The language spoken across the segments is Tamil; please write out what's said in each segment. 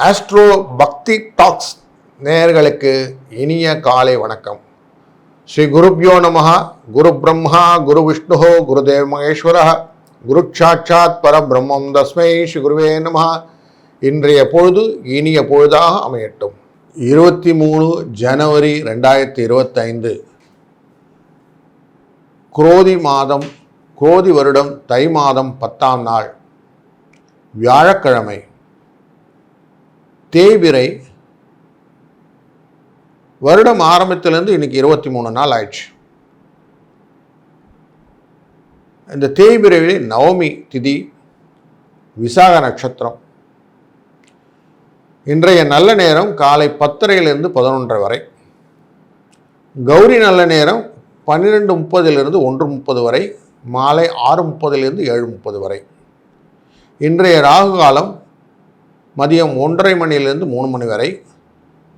ஆஸ்ட்ரோ பக்தி டாக்ஸ் நேயர்களுக்கு இனிய காலை வணக்கம். ஸ்ரீ குருப்யோ நமஹ. குரு பிரம்மா குரு விஷ்ணு குருதேவ மகேஸ்வர குரு சாட்சாத் பரபிரம்மம் தஸ்மை ஸ்ரீ குருவே நமஹ. இன்றைய பொழுது இனிய பொழுதாக அமையட்டும். 23 ஜனவரி 2025 குரோதி வருடம் தை மாதம் 10ஆம் நாள் வியாழக்கிழமை. தேய்பிறை. வருடம் ஆரம்பத்திலேருந்து இன்னைக்கு 23 நாள் ஆயிடுச்சு. இந்த தேய்பிறையில் நவமி திதி, விசாக நட்சத்திரம். இன்றைய நல்ல நேரம் காலை 10:30 11 வரை. கௌரி நல்ல நேரம் 12:30 1:30 வரை, மாலை 6:30 7:30 வரை. இன்றைய ராகு காலம் மதியம் 1:30 மணியிலிருந்து 3 மணி வரை.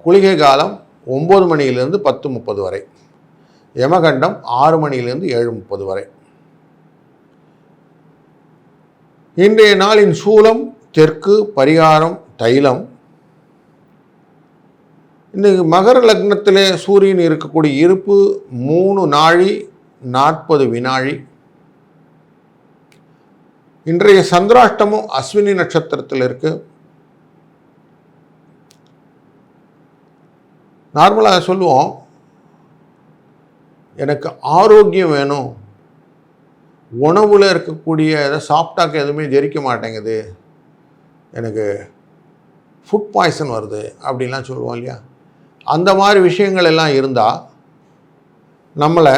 குளிகை காலம் 9 மணியிலிருந்து 10:30 வரை. யமகண்டம் 6 மணியிலிருந்து 7:30 வரை. இன்றைய நாளின் சூலம் தெற்கு, பரிகாரம் தைலம். இன்றைக்கு மகர லக்னத்திலே சூரியன் இருக்கக்கூடிய இருப்பு 3 நாழி 40 வினாழி. இன்றைய சந்திராஷ்டமம் அஸ்வினி நட்சத்திரத்தில் இருக்கு. நார்மலாக சொல்லுவோம், எனக்கு ஆரோக்கியம் வேணும், உணவில் இருக்கக்கூடிய எதை சாப்பிட்டாக்க எதுவுமே ஜெரிக்க மாட்டேங்குது, எனக்கு ஃபுட் பாய்சன் வருது அப்படின்லாம் சொல்லுவோம் இல்லையா. அந்த மாதிரி விஷயங்கள் எல்லாம் இருந்தால் நம்மளை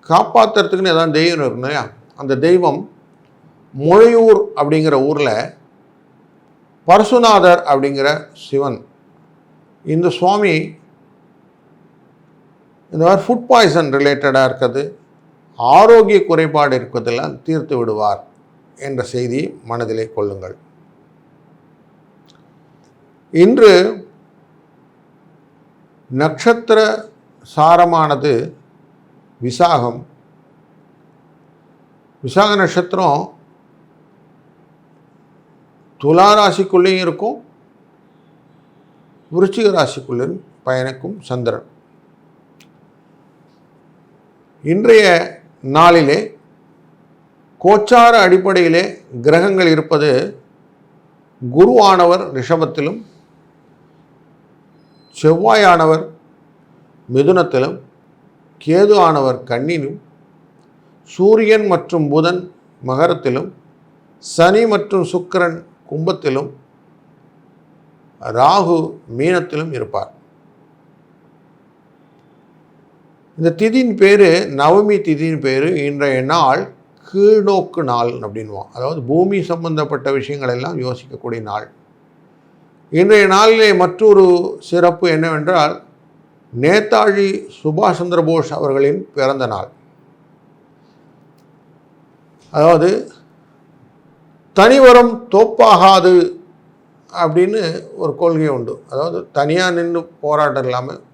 காப்பாற்றுறதுக்குன்னு எதாவது தெய்வம் இருக்கணும் இல்லையா. அந்த தெய்வம் முழையூர் அப்படிங்கிற ஊரில் பரசுநாதர் அப்படிங்கிற சிவன். இந்த சுவாமி இந்த மாதிரி ஃபுட் பாய்சன் ரிலேட்டடாக இருக்கிறது, ஆரோக்கிய குறைபாடு இருப்பதெல்லாம் தீர்த்து விடுவார் என்ற செய்தியை மனதிலே கொள்ளுங்கள். இன்று நட்சத்திர சாரமானது விசாகம். விசாக நட்சத்திரம் துலா ராசிக்குள்ளேயும் இருக்கும், விருச்சிக ராசிக்குள்ளேயும் பயணிக்கும் சந்திரன். இன்றைய நாளிலே கோச்சார அடிப்படையிலே கிரகங்கள் இருப்பது, குருவானவர் ரிஷபத்திலும், செவ்வாயானவர் மிதுனத்திலும், கேது ஆனவர் கன்னியிலும், சூரியன் மற்றும் புதன் மகரத்திலும், சனி மற்றும் சுக்கிரன் கும்பத்திலும், ராகு மீனத்திலும் இருப்பார். இந்த திதியின் பேர் நவமி திதியின் பேர். இன்றைய நாள் கீழ்நோக்கு நாள் அப்படின்வோம். அதாவது பூமி சம்பந்தப்பட்ட விஷயங்கள் எல்லாம் யோசிக்கக்கூடிய நாள். இன்றைய நாளிலே மற்றொரு சிறப்பு என்னவென்றால், நேதாஜி சுபாஷ் சந்திர போஸ் அவர்களின் பிறந்த நாள். அதாவது தனிவரம் தோப்பாகாது அப்படின்னு ஒரு கொள்கை உண்டு. அதாவது தனியாக நின்று போராட்டம் இல்லாமல்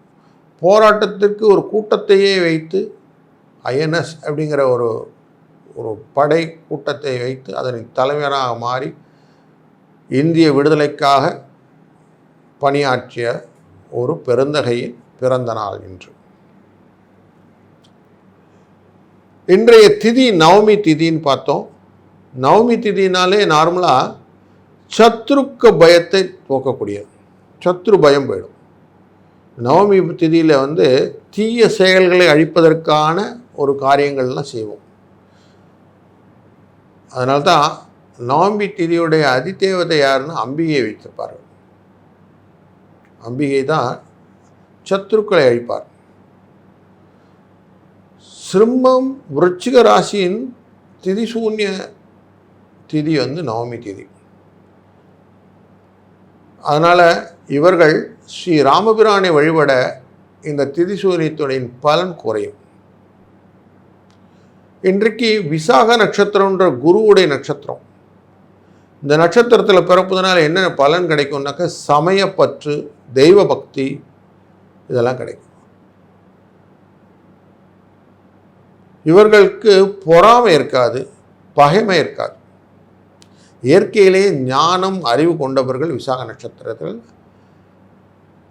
போராட்டத்திற்கு ஒரு கூட்டத்தையே வைத்து, ஐஎன்எஸ் அப்படிங்கிற ஒரு படை கூட்டத்தை வைத்து அதனை தலைவராக மாறி இந்திய விடுதலைக்காக பணியாற்றிய ஒரு பெருந்தகையின் பிறந்த நாள் இன்று. இன்றைய திதி நவமி திதின்னு பார்த்தோம். நவமி திதினாலே நார்மலாக சத்ருக்க பயத்தை போக்கக்கூடியது. சத்ரு பயம் போயிடும். நவமி திதியில் தீய செயல்களை அழிப்பதற்கான ஒரு காரியங்கள்லாம் செய்வோம். அதனால்தான் நவமி திதியுடைய அதிதேவதை யாருன்னா அம்பிகையை வைத்திருப்பார்கள். அம்பிகை தான் சத்ருக்களை அழிப்பார். சிம்மம் விருச்சிக ராசியின் திதி சூன்ய திதி நவமி திதி. அதனால் இவர்கள் ஸ்ரீ ராமபிரானை வழிபட இந்த திதி சூரியத்துடைய பலன் குறையும். இன்றைக்கு விசாக நட்சத்திரம்ன்ற குருவுடைய நட்சத்திரம். இந்த நட்சத்திரத்தில் பிறப்பதனால என்ன பலன் கிடைக்கும்னாக்க, சமயப்பற்று, தெய்வ பக்தி இதெல்லாம் கிடைக்கும். இவர்களுக்கு பொறாமை இருக்காது, பகைமை இருக்காது. இயற்கையிலே ஞானம் அறிவு கொண்டவர்கள் விசாக நட்சத்திரத்தில்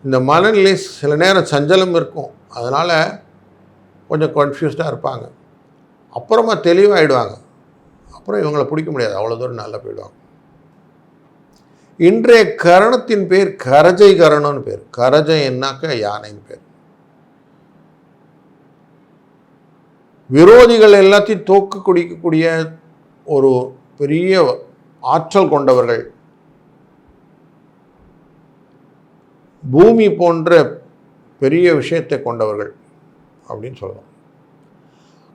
இந்த மனநிலை சில நேரம் சஞ்சலம் இருக்கும், அதனால் கொஞ்சம் கன்ஃபியூஸ்டாக இருப்பாங்க. அப்புறமா தெளிவாகிடுவாங்க. அப்புறம் இவங்களை பிடிக்க முடியாது, அவ்வளோ தூரம் நல்லா போயிடுவாங்க. இன்றைய கரணத்தின் பேர் கரஜை கரணம்னு பேர். கரஜை என்னாக்க யானைன்னு பேர். விரோதிகள் எல்லாத்தையும் தோக்க குடிக்கக்கூடிய ஒரு பெரிய ஆற்றல் கொண்டவர்கள், பூமி போன்ற பெரிய விஷயத்தை கொண்டவர்கள் அப்படின்னு சொல்லலாம்.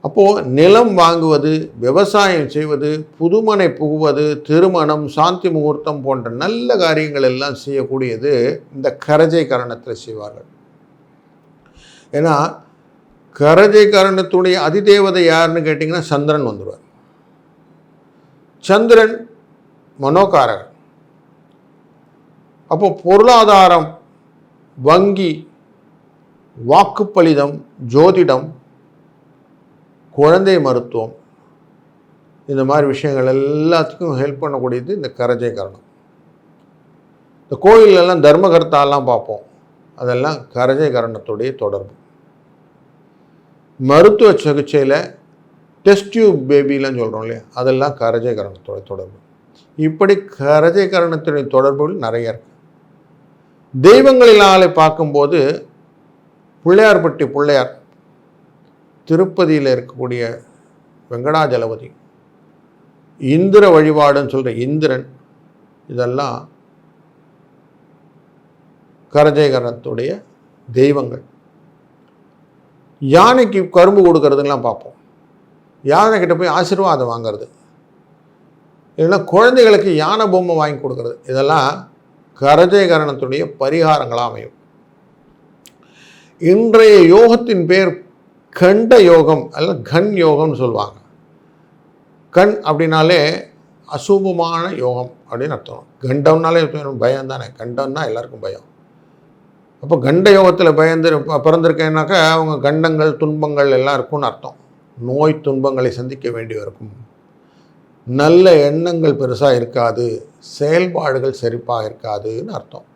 அப்போது நிலம் வாங்குவது, விவசாயம் செய்வது, புதுமனை புகுவது, திருமணம், சாந்தி முகூர்த்தம் போன்ற நல்ல காரியங்கள் எல்லாம் செய்யக்கூடியது இந்த கரஜை கரணத்தில் செய்வார்கள். ஏன்னா கரஜை கரணத்துடைய அதிதேவதை யாருன்னு கேட்டிங்கன்னா சந்திரன் வந்துடுவார். சந்திரன் மனோகாரகன். அப்போ பொருளாதாரம், வங்கி, வாக்குப்பளிதம், ஜோதிடம், குழந்தை மருத்துவம், இந்த மாதிரி விஷயங்கள் எல்லாத்துக்கும் ஹெல்ப் பண்ணக்கூடியது இந்த கரஜை கரணம். இந்த கோயிலெல்லாம் தர்மகர்த்தாலாம் பார்ப்போம், அதெல்லாம் கரஜை கரணத்துடைய தொடர்பு. மருத்துவ சிகிச்சையில் டெஸ்ட் டியூப் பேபிலாம் சொல்கிறோம் இல்லையா, அதெல்லாம் கரஜை கரணத்தோட தொடர்பு. இப்படி கரஜை கரணத்துடைய தொடர்புகள் நிறைய இருக்குது. தெய்வங்களினாலே பார்க்கும்போது பிள்ளையார்பட்டி பிள்ளையார், திருப்பதியில் இருக்கக்கூடிய வெங்கடாஜலபதி, இந்திர வழிபாடுன்னு சொல்கிற இந்திரன், இதெல்லாம் கரஜை கரணத்துடைய தெய்வங்கள். யானைக்கு கரும்பு கொடுக்கறதுலாம் பார்ப்போம், யானைக்கிட்ட போய் ஆசீர்வாதம் வாங்கிறது, இல்லைன்னா குழந்தைகளுக்கு யானை பொம்மை வாங்கி கொடுக்கறது, இதெல்லாம் கரஜை கரணத்துடைய பரிகாரங்களாக அமையும். இன்றைய யோகத்தின் பேர் கண்ட யோகம் அல்ல கண் யோகம்னு சொல்லுவாங்க. கண் அப்படின்னாலே அசுபமான யோகம் அப்படின்னு அர்த்தம். கண்டம்னாலே பயம் தானே, கண்டம்னா எல்லாருக்கும் பயம். அப்போ கண்ட யோகத்தில் பிறந்திருக்கேன்னாக்கா அவங்க கண்டங்கள், துன்பங்கள் எல்லாம் இருக்கும்னு அர்த்தம். நோய் துன்பங்களை சந்திக்க வேண்டி இருக்கும், நல்ல எண்ணங்கள் பெருசாக இருக்காது, செயல்பாடுகள் செழிப்பாக இருக்காதுன்னு அர்த்தம்.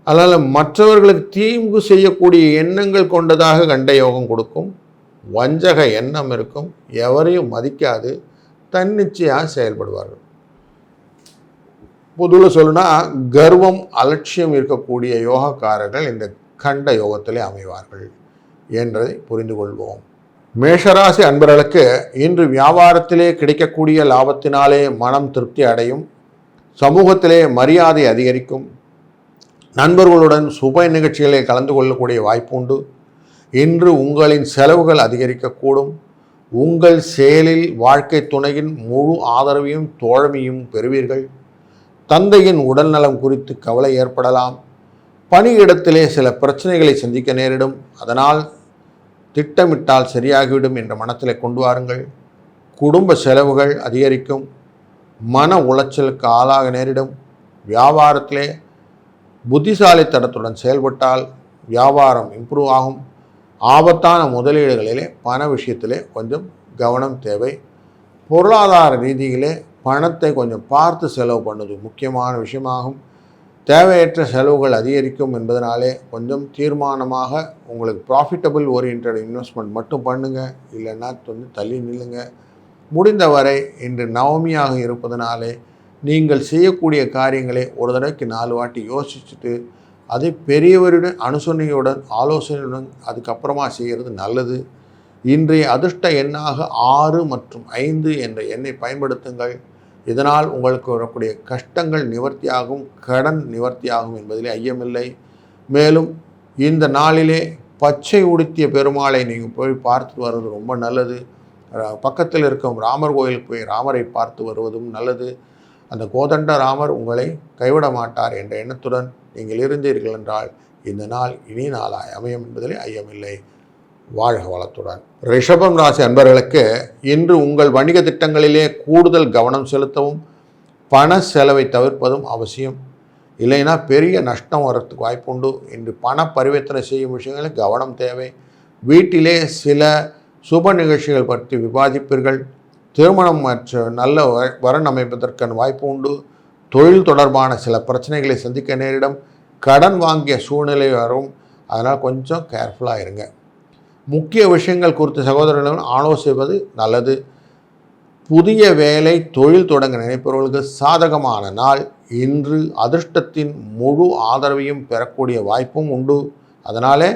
அதனால் மற்றவர்களுக்கு தீங்கு செய்யக்கூடிய எண்ணங்கள் கொண்டதாக கண்ட யோகம் கொடுக்கும். வஞ்சக எண்ணம் இருக்கும், எவரையும் மதிக்காது, தன்னிச்சையாக செயல்படுவார்கள். பொதுவில் சொல்லுனா கர்வம், அலட்சியம் இருக்கக்கூடிய யோகக்காரர்கள் இந்த கண்ட யோகத்திலே அமைவார்கள் என்பதை புரிந்து கொள்வோம். மேஷராசி அன்பர்களுக்கு இன்று வியாபாரத்திலே கிடைக்கக்கூடிய லாபத்தினாலே மனம் திருப்தி அடையும், சமூகத்திலே மரியாதை அதிகரிக்கும், நண்பர்களுடன் சுப நிகழ்ச்சிகளில் கலந்து கொள்ளக்கூடிய வாய்ப்பு உண்டு. இன்று உங்களின் செலவுகள் அதிகரிக்கக்கூடும். உங்கள் செயலில் வாழ்க்கை துணையின் முழு ஆதரவையும் தோழமையும் பெறுவீர்கள். தந்தையின் உடல்நலம் குறித்து கவலை ஏற்படலாம். பணியிடத்திலே சில பிரச்சனைகளை சந்திக்க நேரிடும், அதனால் திட்டமிட்டால் சரியாகிவிடும் என்ற மனத்தில் கொண்டு வாருங்கள். குடும்ப செலவுகள் அதிகரிக்கும், மன உளைச்சலுக்கு ஆளாக நேரிடும். வியாபாரத்திலே புத்திசாலித்தனத்துடன் செயல்பட்டால் வியாபாரம் இம்ப்ரூவ் ஆகும். ஆபத்தான முதலீடுகளிலே பண விஷயத்திலே கொஞ்சம் கவனம் தேவை. பொருளாதார ரீதியிலே பணத்தை கொஞ்சம் பார்த்து செலவு பண்ணுவது முக்கியமான விஷயமாகும். தேவையற்ற செலவுகள் அதிகரிக்கும் என்பதனாலே கொஞ்சம் தீர்மானமாக உங்களுக்கு ப்ராஃபிட்டபிள் ஓரியன்ட் இன்வெஸ்ட்மெண்ட் மட்டும் பண்ணுங்கள், இல்லைன்னா தள்ளி நில்லுங்க. முடிந்தவரை இன்று நவமியாக இருப்பதனாலே நீங்கள் செய்யக்கூடிய காரியங்களை ஒரு தடவைக்கு 4 வாட்டி யோசிச்சுட்டு அதை பெரியவருடன் அனுசரணையுடன் ஆலோசனையுடன் அதுக்கப்புறமா செய்கிறது நல்லது. இன்றைய அதிர்ஷ்ட எண்ணாக 6 மற்றும் 5 என்ற எண்ணை பயன்படுத்துங்கள். இதனால் உங்களுக்கு வரக்கூடிய கஷ்டங்கள் நிவர்த்தியாகும், கடன் நிவர்த்தியாகும் என்பதிலே ஐயமில்லை. மேலும் இந்த நாளிலே பச்சை உடுத்திய பெருமாளை நீங்கள் போய் பார்த்து வருவது ரொம்ப நல்லது. பக்கத்தில் இருக்கும் ராமர் கோயிலுக்கு போய் ராமரை பார்த்து வருவதும் நல்லது. அந்த கோதண்ட ராமர் உங்களை கைவிட மாட்டார் என்ற எண்ணத்துடன் நீங்கள் இருந்தீர்கள் என்றால் இந்த நாள் இனி நாளாய் அமையும் என்பதிலே ஐயமில்லை. வாழ்க வளத்துடன். ரிஷபம் ராசி அன்பர்களுக்கு இன்று உங்கள் வணிக திட்டங்களிலே கூடுதல் கவனம் செலுத்தவும் பண செலவை தவிர்ப்பதும் அவசியம். இல்லைன்னா பெரிய நஷ்டம் வரத்துக்கு வாய்ப்புண்டு. இன்று பண பரிவர்த்தனை செய்யும் விஷயங்களில் கவனம் தேவை. வீட்டிலே சில சுப நிகழ்ச்சிகள் பற்றி விவாதிப்பீர்கள். திருமணம் மற்ற நல்ல வரன் அமைப்பதற்கான வாய்ப்பு உண்டு. தொழில் தொடர்பான சில பிரச்சனைகளை சந்திக்க நேரிடும். கடன் வாங்கிய சூழ்நிலை வரும். அதனால் கொஞ்சம் கேர்ஃபுல்லாக இருங்க. முக்கிய விஷயங்கள் குறித்து சகோதரர்களுடன் ஆலோசிப்பது நல்லது. புதிய வேலை தொழில் தொடங்க நினைப்பவர்களுக்கு சாதகமான நாள். இன்று அதிர்ஷ்டத்தின் முழு ஆதரவையும் பெறக்கூடிய வாய்ப்பும் உண்டு. அதனாலே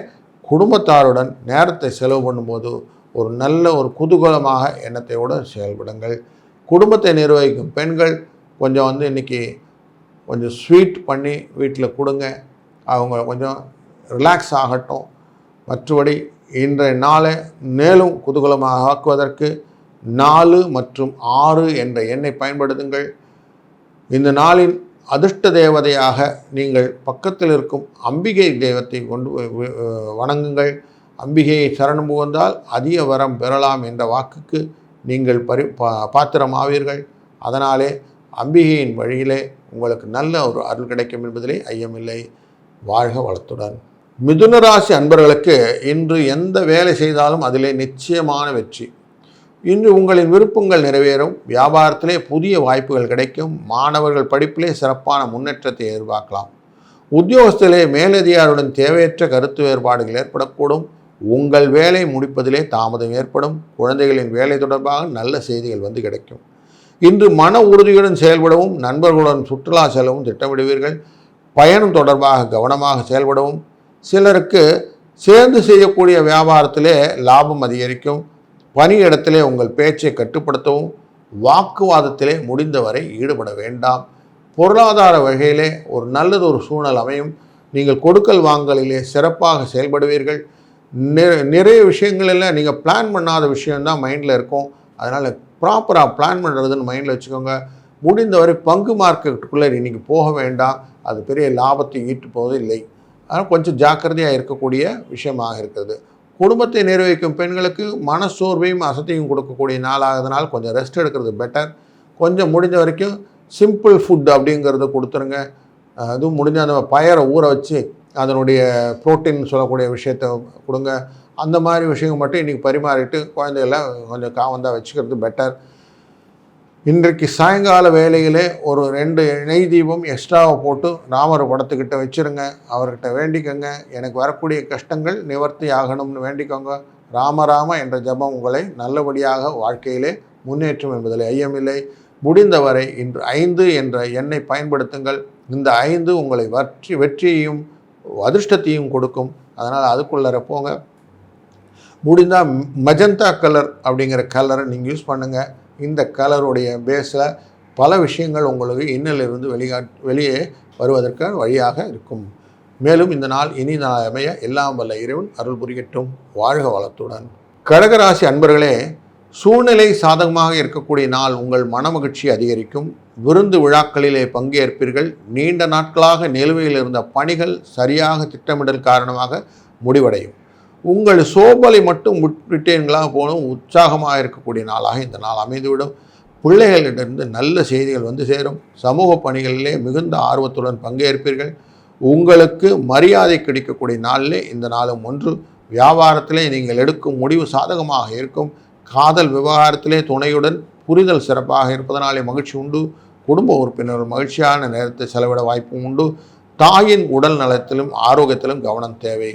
குடும்பத்தாருடன் நேரத்தை செலவு பண்ணும்போது ஒரு நல்ல ஒரு குதூகலமாக எண்ணத்தையோடு செயல்படுங்கள். குடும்பத்தை நிர்வகிக்கும் பெண்கள் கொஞ்சம் இன்றைக்கி கொஞ்சம் ஸ்வீட் பண்ணி வீட்டில் கொடுங்க. அவங்க கொஞ்சம் ரிலாக்ஸ் ஆகட்டும். மற்றபடி இன்றைய நாளை மேலும் குதூகலமாக ஆக்குவதற்கு 4 மற்றும் 6 என்ற எண்ணை பயன்படுத்துங்கள். இந்த நாளின் அதிர்ஷ்ட தேவதையாக நீங்கள் பக்கத்தில் இருக்கும் அம்பிகை தெய்வத்தை கொண்டு வணங்குங்கள். அம்பிகையை சரணம் புகுந்தால் அதிக வரம் பெறலாம் என்ற வாக்குக்கு நீங்கள் பாத்திரமாவீர்கள். அதனாலே அம்பிகையின் வழியிலே உங்களுக்கு நல்ல ஒரு அருள் கிடைக்கும் என்பதிலே ஐயமில்லை. வாழ்க வளத்துடன். மிதுன ராசி அன்பர்களுக்கு இன்று எந்த வேலை செய்தாலும் அதிலே நிச்சயமான வெற்றி. இன்று உங்களின் விருப்பங்கள் நிறைவேறும். வியாபாரத்திலே புதிய வாய்ப்புகள் கிடைக்கும். மாணவர்கள் படிப்பிலே சிறப்பான முன்னேற்றத்தை எதிர்பார்க்கலாம். உத்தியோகத்திலே மேலதிகாரியுடன் தேவையற்ற கருத்து வேறுபாடுகள் ஏற்படக்கூடும். உங்கள் வேலை முடிப்பதிலே தாமதம் ஏற்படும். குழந்தைகளின் வேலை தொடர்பாக நல்ல செய்திகள் வந்து கிடைக்கும். இன்று மன உறுதியுடன் செயல்படவும் நண்பர்களுடன் சுற்றுலா செல்லவும் திட்டமிடுவீர்கள். பயணம் தொடர்பாக கவனமாக செயல்படவும். சிலருக்கு சேர்ந்து செய்யக்கூடிய வியாபாரத்திலே லாபம் அதிகரிக்கும். பணியிடத்திலே உங்கள் பேச்சை கட்டுப்படுத்தவும். வாக்குவாதத்திலே முடிந்தவரை ஈடுபட வேண்டாம். பொருளாதார வகையிலே ஒரு நல்லதொரு சூழல் அமையும். நீங்கள் கொடுக்கல் வாங்கலிலே சிறப்பாக செயல்படுவீர்கள். நிறைய விஷயங்களில் நீங்கள் பிளான் பண்ணாத விஷயம்தான் மைண்டில் இருக்கும். அதனால் ப்ராப்பராக பிளான் பண்ணுறதுன்னு மைண்டில் வச்சுக்கோங்க. முடிந்தவரை பங்கு மார்க்கெட்டுக்குள்ளே இன்றைக்கி போக வேண்டாம். அது பெரிய லாபத்தை ஈட்டு போவது இல்லை. அதனால் கொஞ்சம் ஜாக்கிரதையாக இருக்கக்கூடிய விஷயமாக இருக்கிறது. குடும்பத்தை நிர்வகிக்கும் பெண்களுக்கு மனசோர்வையும் அசத்தையும் கொடுக்கக்கூடிய நாளாகிறதுனால கொஞ்சம் ரெஸ்ட் எடுக்கிறது பெட்டர். கொஞ்சம் முடிஞ்ச வரைக்கும் சிம்பிள் ஃபுட் அப்படிங்கிறத கொடுத்துருங்க. அதுவும் முடிஞ்ச அந்த பயரை ஊற வச்சு அதனுடைய புரோட்டீன் சொல்லக்கூடிய விஷயத்தை கொடுங்க. அந்த மாதிரி விஷயங்கள் மட்டும் இன்றைக்கி பரிமாறிட்டு குழந்தைகளை கொஞ்சம் காவந்தாக வச்சுக்கிறது பெட்டர். இன்றைக்கு சாயங்கால வேலையிலே ஒரு 2 நெய் தீபம் எக்ஸ்ட்ராவை போட்டு ராமர் படத்துக்கிட்ட வச்சுருங்க. அவர்கிட்ட வேண்டிக்கோங்க, எனக்கு வரக்கூடிய கஷ்டங்கள் நிவர்த்தி ஆகணும்னு வேண்டிக்கோங்க. ராமராம என்ற ஜபம் உங்களை நல்லபடியாக வாழ்க்கையிலே முன்னேற்றும் என்பதில் ஐயமில்லை. முடிந்தவரை இன்று 5 என்ற எண்ணை பயன்படுத்துங்கள். இந்த 5 உங்களை வெற்றியையும் அதிர்ஷ்டத்தையும் கொடுக்கும். அதனால் அதுக்குள்ளே போங்க. முடிந்தால் மெஜந்தா கலர் அப்படிங்கிற கலரை நீங்கள் யூஸ் பண்ணுங்கள். இந்த கலருடைய பேஸில் பல விஷயங்கள் உங்களுக்கு இன்னிலிருந்து வெளியே வருவதற்கு வழியாக இருக்கும். மேலும் இந்த நாள் இனி நாள் அமைய எல்லாம் வல்ல இறைவன் அருள் புரியட்டும். வாழ்க வளத்துடன். கடகராசி அன்பர்களே, சூழ்நிலை சாதகமாக இருக்கக்கூடிய நாள் உங்கள் மனமகிழ்ச்சி அதிகரிக்கும். விருந்து விழாக்களிலே பங்கேற்பீர்கள். நீண்ட நாட்களாக நிலுவையில் இருந்த பணிகள் சரியாக திட்டமிடல் காரணமாக முடிவடையும். உங்கள் சோபலை மட்டும் விட்டீர்களாக போலும் உற்சாகமாக இருக்கக்கூடிய நாளாக இந்த நாள் அமைந்துவிடும். பிள்ளைகளிடமிருந்து நல்ல செய்திகள் வந்து சேரும். சமூக பணிகளிலே மிகுந்த ஆர்வத்துடன் பங்கேற்பீர்கள். உங்களுக்கு மரியாதை கிடைக்கக்கூடிய நாளிலே இந்த நாளும் ஒன்று. வியாபாரத்திலே நீங்கள் எடுக்கும் முடிவு சாதகமாக இருக்கும். காதல் விவகாரத்திலே துணையுடன் புரிதல் சிறப்பாக இருப்பதனாலே மகிழ்ச்சி உண்டு. குடும்ப உறுப்பினர்கள் மகிழ்ச்சியான நேரத்தை செலவிட வாய்ப்பும் உண்டு. தாயின் உடல் நலத்திலும் ஆரோக்கியத்திலும் கவனம் தேவை.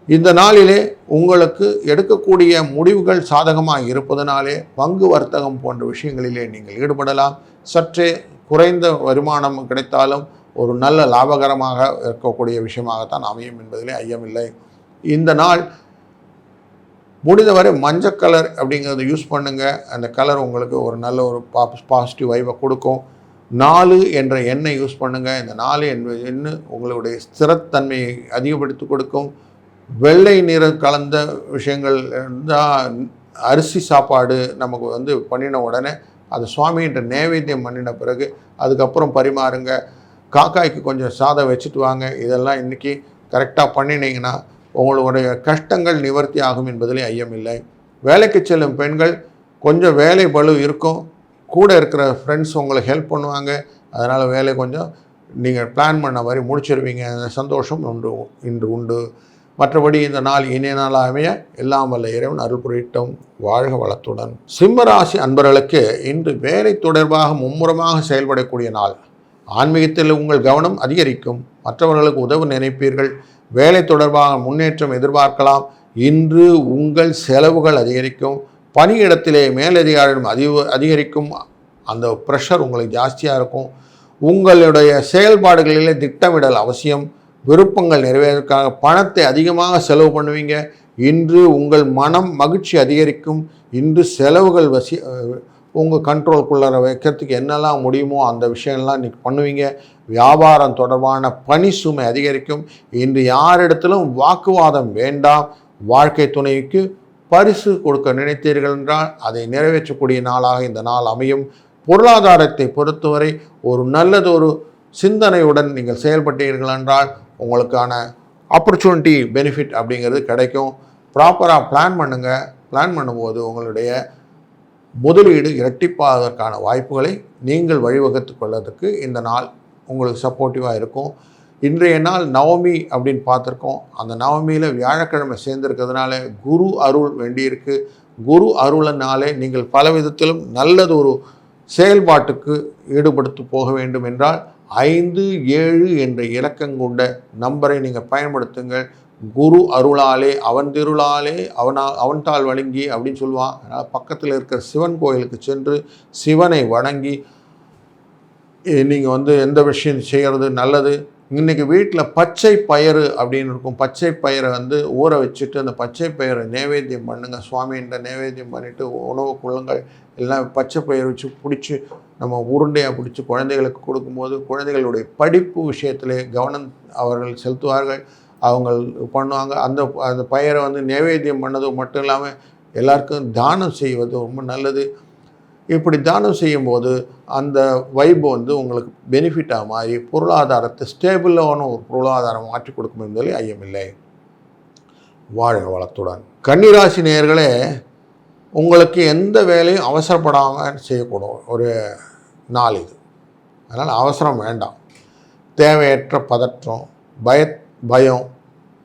இந்த நாளிலே உங்களுக்கு எடுக்கக்கூடிய முடிவுகள் சாதகமாக இருப்பதனாலே பங்கு வர்த்தகம் போன்ற விஷயங்களிலே நீங்கள் ஈடுபடலாம். சற்றே குறைந்த வருமானம் கிடைத்தாலும் ஒரு நல்ல லாபகரமாக இருக்கக்கூடிய விஷயமாகத்தான் அமையும் என்பதிலே ஐயமில்லை. இந்த நாள் முடிந்தவரை மஞ்சள் கலர் அப்படிங்கிறத யூஸ் பண்ணுங்கள். அந்த கலர் உங்களுக்கு ஒரு நல்ல ஒரு பாசிட்டிவ் வைவை கொடுக்கும். 4 என்ற எண்ணை யூஸ் பண்ணுங்கள். இந்த 4 எண்ணு உங்களுடைய ஸ்திரத்தன்மையை அதிகப்படுத்தி கொடுக்கும். வெள்ளை நிறம் கலந்த விஷயங்கள் இருந்தால் அரிசி சாப்பாடு நமக்கு பண்ணின உடனே அது சுவாமின்ற நைவேத்தியம் பண்ணின பிறகு அதுக்கப்புறம் பரிமாறுங்க. காக்காய்க்கு கொஞ்சம் சாதம் வச்சுட்டு வாங்க. இதெல்லாம் இன்றைக்கி கரெக்டாக பண்ணினீங்கன்னா உங்களுடைய கஷ்டங்கள் நிவர்த்தி ஆகும் என்பதிலே ஐயமில்லை. வேலைக்கு செல்லும் பெண்கள் கொஞ்சம் வேலை பளு இருக்கும். கூட இருக்கிற ஃப்ரெண்ட்ஸ் உங்களுக்கு ஹெல்ப் பண்ணுவாங்க. அதனால் வேலை கொஞ்சம் நீங்கள் பிளான் பண்ண மாதிரி முடிச்சிருவீங்க. அந்த சந்தோஷம் இன்று உண்டு. மற்றபடி இந்த நாள் இனிய நாளாக அமைய எல்லாம் வல்ல இறைவன் அருள் புரியட்டும். வாழ்க வளத்துடன். சிம்மராசி அன்பர்களுக்கு இன்று வேலை தொடர்பாக மும்முரமாக செயல்படக்கூடிய நாள். ஆன்மீகத்தில் உங்கள் கவனம் அதிகரிக்கும். மற்றவர்களுக்கு உதவ நினைப்பீர்கள். வேலை தொடர்பாக முன்னேற்றம் எதிர்பார்க்கலாம். இன்று உங்கள் செலவுகள் அதிகரிக்கும். பணியிடத்திலே மேலதிகாரிடம் அதிகரிக்கும். அந்த ப்ரெஷர் உங்களுக்கு ஜாஸ்தியாக இருக்கும். உங்களுடைய செயல்பாடுகளிலே திட்டமிடல் அவசியம். விருப்பங்கள் நிறைவேறதுக்காக பணத்தை அதிகமாக செலவு பண்ணுவீங்க. இன்று உங்கள் மனம் மகிழ்ச்சி அதிகரிக்கும். இன்று செலவுகள் உங்கள் கண்ட்ரோலுக்குள்ளார வைக்கிறதுக்கு என்னெல்லாம் முடியுமோ அந்த விஷயம்லாம் இன்றைக்கி பண்ணுவீங்க. வியாபாரம் தொடர்பான பணி சுமை அதிகரிக்கும். இன்று யாரிடத்திலும் வாக்குவாதம் வேண்டாம். வாழ்க்கை துணைக்கு பரிசு கொடுக்க நினைத்தீர்கள் என்றால் அதை நிறைவேற்றக்கூடிய நாளாக இந்த நாள் அமையும். பொருளாதாரத்தை பொறுத்தவரை ஒரு நல்லதொரு சிந்தனையுடன் நீங்கள் செயல்பட்டீர்கள் என்றால் உங்களுக்கான ஆப்பர்ச்சுனிட்டி பெனிஃபிட் அப்படிங்கிறது கிடைக்கும். ப்ராப்பராக பிளான் பண்ணுங்கள். பிளான் பண்ணும்போது உங்களுடைய முதலீடு இரட்டிப்பாவதற்கான வாய்ப்புகளை நீங்கள் வழிவகுத்து கொள்வதற்கு இந்த நாள் உங்களுக்கு சப்போர்ட்டிவாக இருக்கும். இன்றைய நாள் நவமி அப்படின்னு பார்த்துருக்கோம். அந்த நவமியில் வியாழக்கிழமை சேர்ந்திருக்கிறதுனால குரு அருள் வேண்டியிருக்கு. குரு அருளினாலே நீங்கள் பல விதத்திலும் நல்லது ஒரு செயல்பாட்டுக்கு ஈடுபடுத்தி போக வேண்டும் என்றால் 5, 7 என்ற இலக்கங்கொண்ட நம்பரை நீங்கள் பயன்படுத்துங்கள். குரு அருளாலே அவன் திருளாலே அவன்தாள் வணங்கி அப்படின்னு சொல்லுவான். அதனால் பக்கத்தில் இருக்கிற சிவன் கோயிலுக்கு சென்று சிவனை வணங்கி நீங்கள் எந்த விஷயம் செய்கிறது நல்லது. இன்றைக்கி வீட்டில் பச்சை பயிறு அப்படின்னு இருக்கும். பச்சை பயிரை ஊற வச்சுட்டு அந்த பச்சை பயிரை நைவேத்தியம் பண்ணுங்கள். சுவாமின்ற நைவேத்தியம் பண்ணிவிட்டு உணவு கொள்ளுங்கள். எல்லாம் பச்சை பயிர் வச்சு பிடிச்சி நம்ம உருண்டையாக பிடிச்சி குழந்தைகளுக்கு கொடுக்கும்போது குழந்தைகளுடைய படிப்பு விஷயத்திலே கவனம் அவர்கள் செலுத்துவார்கள். அவங்க பண்ணுவாங்க. அந்த பயிரை நைவேத்தியம் பண்ணது மட்டும் இல்லாமல் எல்லாருக்கும் தானம் செய்வது ரொம்ப நல்லது. இப்படி தானம் செய்யும்போது அந்த வைப் உங்களுக்கு பெனிஃபிட்டாக மாறி பொருளாதாரத்தை ஸ்டேபிளான ஒரு பொருளாதாரம் மாற்றி கொடுக்கும் என்பதில் ஐயமில்லை. வாழ்க வளத்துடன். கன்னிராசி நேயர்களே, உங்களுக்கு எந்த வேலையும் அவசரப்படாமல் செய்யக்கூடும் ஒரு நாள் இது. அதனால் அவசரம் வேண்டாம். தேவையற்ற பதற்றம், பயம்,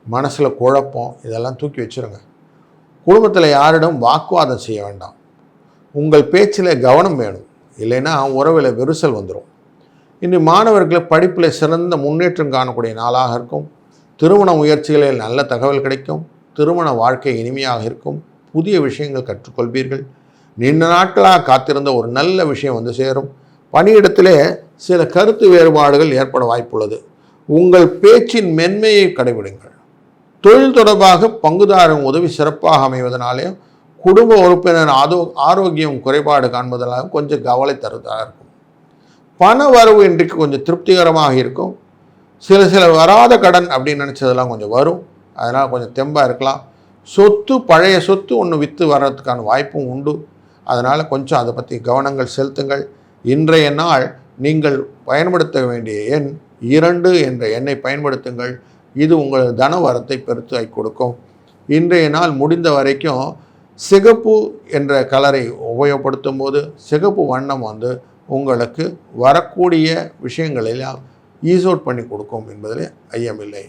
மனசில் குழப்பம் இதெல்லாம் தூக்கி வச்சுருங்க. குடும்பத்தில் யாரிடம் வாக்குவாதம் செய்ய வேண்டாம். உங்கள் பேச்சில் கவனம் வேணும். இல்லைன்னா உறவில் விரிசல் வந்துடும். இன்று மாணவர்கள் படிப்பில் சிறந்த முன்னேற்றம் காணக்கூடிய நாளாக இருக்கும். திருமண முயற்சிகளில் நல்ல தகவல் கிடைக்கும். திருமண வாழ்க்கை இனிமையாக இருக்கும். புதிய விஷயங்கள் கற்றுக்கொள்வீர்கள். நீண்ட நாட்களாக காத்திருந்த ஒரு நல்ல விஷயம் சேரும். பணியிடத்திலே சில கருத்து வேறுபாடுகள் ஏற்பட வாய்ப்புள்ளது. உங்கள் பேச்சின் மென்மையை கடைபிடிங்கள். தொழில் தொடர்பாக பங்குதாரர் உதவி சிறப்பாக அமைவதனாலே குடும்ப உறுப்பினர் ஆரோக்கியம் குறைபாடு காண்பதனாலும் கொஞ்சம் கவலை தருவதாக இருக்கும். பண வரவு இன்றைக்கு கொஞ்சம் திருப்திகரமாக இருக்கும். சில வராத கடன் அப்படின்னு நினச்சதெல்லாம் கொஞ்சம் வரும். அதனால் கொஞ்சம் தெம்பாக இருக்கலாம். பழைய சொத்து ஒன்று விற்று வர்றதுக்கான வாய்ப்பும் உண்டு. அதனால் கொஞ்சம் அதை பற்றி கவனங்கள் செலுத்துங்கள். இன்றைய நாள் நீங்கள் பயன்படுத்த வேண்டிய எண் 2 என்ற எண்ணை பயன்படுத்துங்கள். இது உங்கள் தன வரத்தை பெருத்தாய் கொடுக்கும். இன்றைய நாள் முடிந்த வரைக்கும் சிகப்பு என்ற கலரை உபயோகப்படுத்தும் போது சிகப்பு வண்ணம் உங்களுக்கு வரக்கூடிய விஷயங்களெல்லாம் ஈஸ் அவுட் பண்ணி கொடுக்கும் என்பதில் ஐயமில்லை.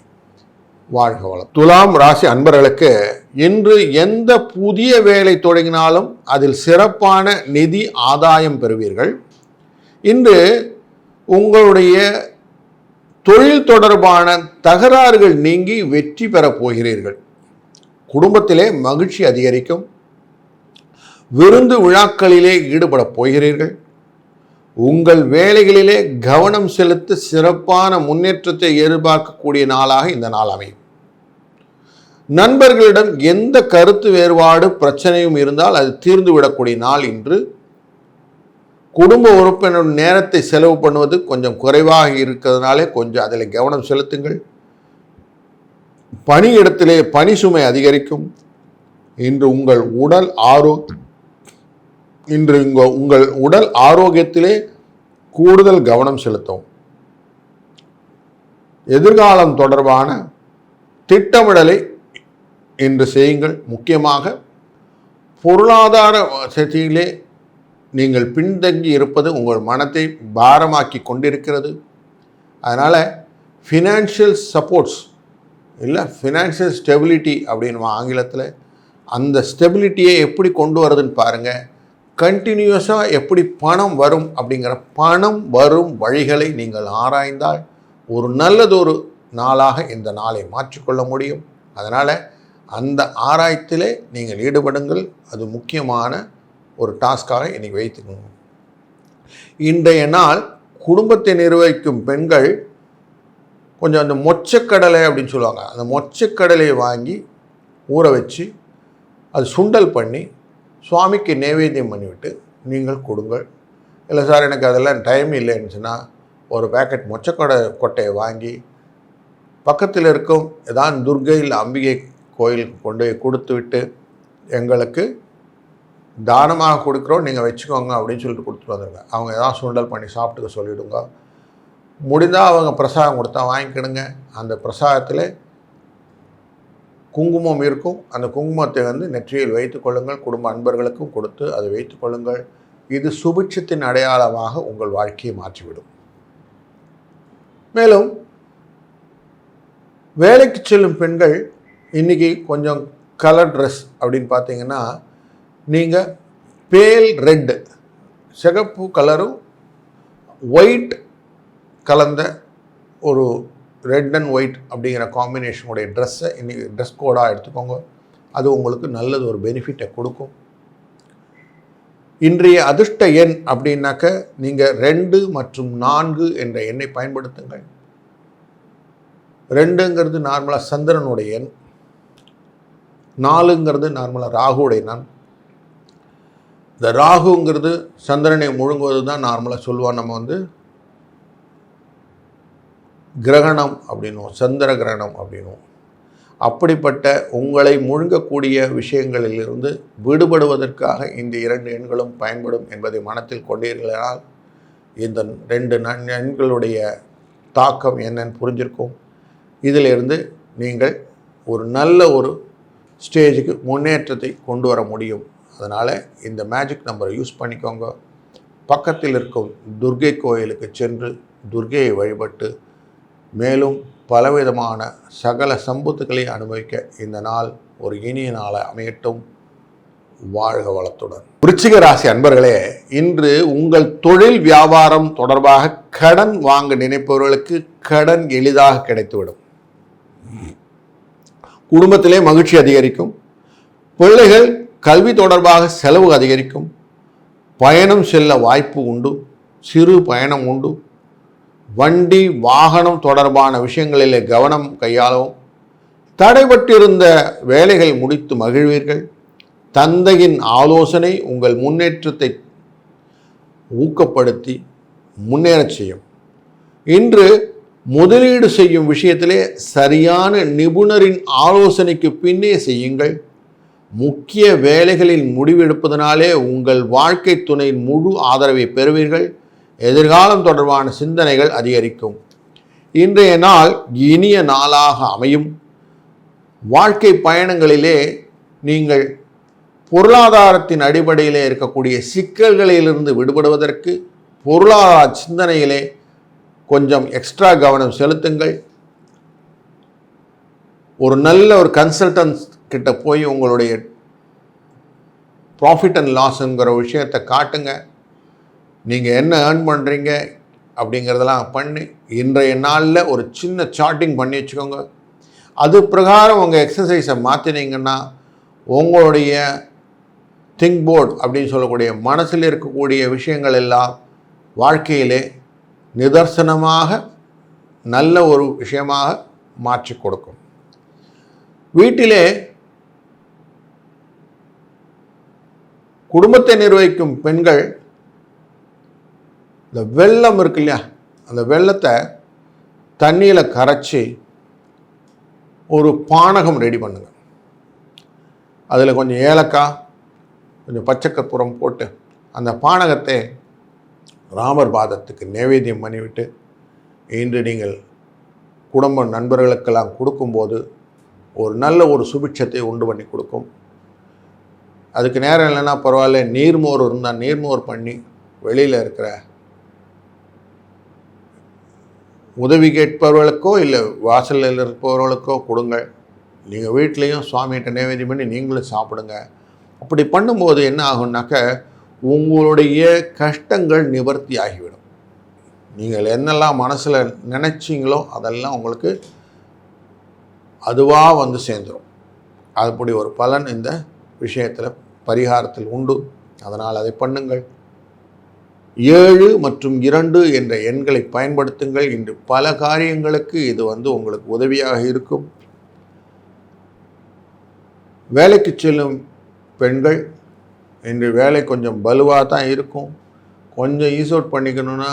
வாழ்க வளம். துலாம் ராசி அன்பர்களுக்கு இன்று எந்த புதிய வேலை தொடங்கினாலும் அதில் சிறப்பான நிதி ஆதாயம் பெறுவீர்கள். இன்று உங்களுடைய தொழில் தொடர்பான தகராறுகள் நீங்கி வெற்றி பெறப் போகிறீர்கள். குடும்பத்திலே மகிழ்ச்சி அதிகரிக்கும். விருந்து விழாக்களிலே ஈடுபடப் போகிறீர்கள். உங்கள் வேலைகளிலே கவனம் செலுத்த சிறப்பான முன்னேற்றத்தை எதிர்பார்க்கக்கூடிய நாளாக இந்த நாள் அமையும். நண்பர்களிடம் எந்த கருத்து வேறுபாடு பிரச்சனையும் இருந்தால் அது தீர்ந்துவிடக்கூடிய நாள் இன்று. குடும்ப உறுப்பினர் நேரத்தை செலவு பண்ணுவது கொஞ்சம் குறைவாக இருக்கிறதுனாலே கொஞ்சம் அதில் கவனம் செலுத்துங்கள். பணியிடத்திலே பணி சுமை அதிகரிக்கும். இன்று உங்கள் உடல் ஆரோக்கியத்திலே கூடுதல் கவனம் செலுத்தும். எதிர்காலம் தொடர்பான திட்டமிடலை இன்று செய்யுங்கள். முக்கியமாக பொருளாதார வசதியிலே நீங்கள் பின்தங்கி இருப்பது உங்கள் மனத்தை பாரமாக்கி கொண்டிருக்கிறது. அதனால் ஃபினான்ஷியல் சப்போர்ட்ஸ் ஃபினான்ஷியல் ஸ்டெபிலிட்டி அப்படின்னு ஆங்கிலத்தில் அந்த ஸ்டெபிலிட்டியை எப்படி கொண்டு வரதுன்னு பாருங்கள். கண்டினியூஸாக எப்படி பணம் வரும் அப்படிங்கிற பணம் வரும் வழிகளை நீங்கள் ஆராய்ந்தால் ஒரு நல்லதொரு நாளாக இந்த நாளை மாற்றிக்கொள்ள முடியும். அதனால் அந்த ஆராய்ச்சியிலே நீங்கள் ஈடுபடுங்கள். அது முக்கியமான ஒரு டாஸ்காக இன்றைக்கி வைத்துக்கணும். இன்றைய நாள் குடும்பத்தை நிர்வகிக்கும் பெண்கள் கொஞ்சம் அந்த மொச்சக்கடலை அப்படின்னு சொல்லுவாங்க, அந்த மொச்சக்கடலையை வாங்கி ஊற வச்சு அது சுண்டல் பண்ணி சுவாமிக்கு நைவேத்தியம் பண்ணிவிட்டு நீங்கள் கொடுங்கள். இல்லை சார் எனக்கு அதெல்லாம் டைம் இல்லைன்னு சொன்னால் ஒரு பேக்கெட் கொட்டையை வாங்கி பக்கத்தில் இருக்கும் ஏதாவது துர்கை இல்லை அம்பிகை கோயிலுக்கு கொண்டு போய் கொடுத்து விட்டு எங்களுக்கு தானமாக கொடுக்குறோம், நீங்கள் வச்சுக்கோங்க அப்படின்னு சொல்லிட்டு கொடுத்துட்டு வந்துடுங்க. அவங்க எதாவது சுண்டல் பண்ணி சாப்பிட்டுக்க சொல்லிவிடுங்க. முடிந்தால் அவங்க பிரசாதம் கொடுத்தா வாங்கிக்கிடுங்க. அந்த பிரசாதத்தில் குங்குமம் இருக்கும். அந்த குங்குமத்தை நெற்றியில் வைத்து கொள்ளுங்கள். குடும்ப அன்பர்களுக்கும் கொடுத்து அதை வைத்து கொள்ளுங்கள். இது சுபிட்சத்தின் அடையாளமாக உங்கள் வாழ்க்கையை மாற்றிவிடும். மேலும் வேலைக்கு செல்லும் பெண்கள் இன்றைக்கி கொஞ்சம் கலர் ட்ரெஸ் அப்படின்னு பார்த்தீங்கன்னா, நீங்கள் பேல் ரெட்டு, சிகப்பு கலரும் ஒயிட் கலந்த ஒரு ரெட் அண்ட் ஒயிட் அப்படிங்கிற காம்பினேஷனுடைய ட்ரெஸ்ஸை இன்றைக்கி ட்ரெஸ் கோடாக எடுத்துக்கோங்க. அது உங்களுக்கு நல்லது ஒரு பெனிஃபிட்டை கொடுக்கும். இன்றைய அதிர்ஷ்ட எண் அப்படின்னாக்க நீங்கள் 2 மற்றும் 4 என்ற எண்ணை பயன்படுத்துங்கள். 2ங்கிறது நார்மலாக சந்திரனுடைய எண், 4ங்கிறது நார்மலாக ராகுடைய எண். இந்த ராகுங்கிறது சந்திரனை முழுங்குவது தான் நார்மலாக சொல்லுவோம். நம்ம கிரகணம் அப்படின்னும் சந்திர கிரகணம் அப்படின்னும். அப்படிப்பட்ட உங்களை முழுங்கக்கூடிய விஷயங்களிலிருந்து விடுபடுவதற்காக இந்த 2 எண்களும் பயன்படும் என்பதை மனத்தில் கொண்டீர்களால் இந்த 2 எண்களுடைய தாக்கம் என்னன்னு புரிஞ்சிருக்கும். இதிலிருந்து நீங்கள் ஒரு நல்ல ஒரு ஸ்டேஜுக்கு முன்னேற்றத்தை கொண்டு வர முடியும். அதனால் இந்த மேஜிக் நம்பரை யூஸ் பண்ணிக்கோங்க. பக்கத்தில் இருக்கும் துர்கை கோயிலுக்கு சென்று துர்கையை வழிபட்டு மேலும் பலவிதமான சகல சம்பத்துக்களை அனுபவிக்க இந்த நாள் ஒரு இனிய நாளை அமையட்டும். வாழ்க வளத்துடன். விருச்சிக ராசி அன்பர்களே, இன்று உங்கள் தொழில் வியாபாரம் தொடர்பாக கடன் வாங்க நினைப்பவர்களுக்கு கடன் எளிதாக கிடைத்துவிடும். குடும்பத்திலே மகிழ்ச்சி அதிகரிக்கும். பிள்ளைகள் கல்வி தொடர்பாக செலவு அதிகரிக்கும். பயணம் செல்ல வாய்ப்பு உண்டு. சிறு பயணம் உண்டு. வண்டி வாகனம் தொடர்பான விஷயங்களிலே கவனம் கையாளவும். தடைபட்டிருந்த வேலைகள் முடித்து மகிழ்வீர்கள். தந்தையின் ஆலோசனை உங்கள் முன்னேற்றத்தை ஊக்கப்படுத்தி முன்னேறச் செய்யும். இன்று முதலீடு செய்யும் விஷயத்திலே சரியான நிபுணரின் ஆலோசனைக்கு பின்னே செய்யுங்கள். முக்கிய வேலைகளில் முடிவெடுப்பதனாலே உங்கள் வாழ்க்கை துணையின் முழு ஆதரவை பெறுவீர்கள். எதிர்காலம் தொடர்பான சிந்தனைகள் அதிகரிக்கும். இன்றைய நாள் இனிய நாளாக அமையும். வாழ்க்கை பயணங்களிலே நீங்கள் பொருளாதாரத்தின் அடிப்படையிலே இருக்கக்கூடிய சிக்கல்களிலிருந்து விடுபடுவதற்கு பொருளாதார சிந்தனையிலே கொஞ்சம் எக்ஸ்ட்ரா கவனம் செலுத்துங்கள். ஒரு நல்ல ஒரு கன்சல்டன்ஸ் கிட்ட போய் உங்களுடைய ப்ராஃபிட் அண்ட் லாஸ்ங்கிற விஷயத்தை காட்டுங்க. நீங்கள் என்ன ஏர்ன் பண்ணுறீங்க அப்படிங்கிறதெல்லாம் பண்ணி இன்றைய நாளில் ஒரு சின்ன சார்ட்டிங் பண்ணி வச்சுக்கோங்க. அது பிரகாரம் உங்கள் எக்ஸசைஸை மாற்றினீங்கன்னா உங்களுடைய திங்க் போர்டு அப்படின்னு சொல்லக்கூடிய மனசில் இருக்கக்கூடிய விஷயங்கள் எல்லாம் வாழ்க்கையிலே நிதர்சனமாக நல்ல ஒரு விஷயமாக மாற்றி கொடுக்கும். வீட்டிலே குடும்பத்தை நிர்வகிக்கும் பெண்கள் இந்த வெல்லம் இருக்கு இல்லையா, அந்த வெல்லத்தை தண்ணியில் கரைச்சி ஒரு பானகம் ரெடி பண்ணுங்க. அதில் கொஞ்சம் ஏலக்காய், கொஞ்சம் பச்சை கற்பூரம் போட்டு அந்த பானகத்தை ராமர் பாதத்துக்கு நைவேத்தியம் பண்ணிவிட்டு இன்று நீங்கள் குடும்ப நண்பர்களுக்கெல்லாம் கொடுக்கும்போது ஒரு நல்ல ஒரு சுபிட்சத்தை உண்டு பண்ணி கொடுக்கும். அதுக்கு நேரம் இல்லைன்னா பரவாயில்ல, நீர்மோர் இருந்தால் நீர்மோர் பண்ணி வெளியில் இருக்கிற உதவி கேட்பவர்களுக்கோ இல்லை வாசலில் இருப்பவர்களுக்கோ கொடுங்கள். நீங்கள் வீட்லேயும் சுவாமிகிட்ட நைவேத்தியம் பண்ணி நீங்களும் சாப்பிடுங்க. அப்படி பண்ணும்போது என்ன ஆகும்னாக்க உங்களுடைய கஷ்டங்கள் நிவர்த்தி ஆகிவிடும். நீங்கள் என்னெல்லாம் மனசில் நினைச்சிங்களோ அதெல்லாம் உங்களுக்கு அதுவாக வந்து சேர்ந்துடும். அப்படி ஒரு பலன் இந்த விஷயத்தில் பரிகாரத்தில் உண்டு. அதனால் அதை பண்ணுங்கள். 7 மற்றும் 2 என்ற எண்களை பயன்படுத்துங்கள். இன்று பல காரியங்களுக்கு இது வந்து உங்களுக்கு உதவியாக இருக்கும். வேலைக்கு செல்லும் பெண்கள் இன்று வேலை கொஞ்சம் பலுவாக தான் இருக்கும். கொஞ்சம் ஈஸ் அவுட் பண்ணிக்கணுன்னா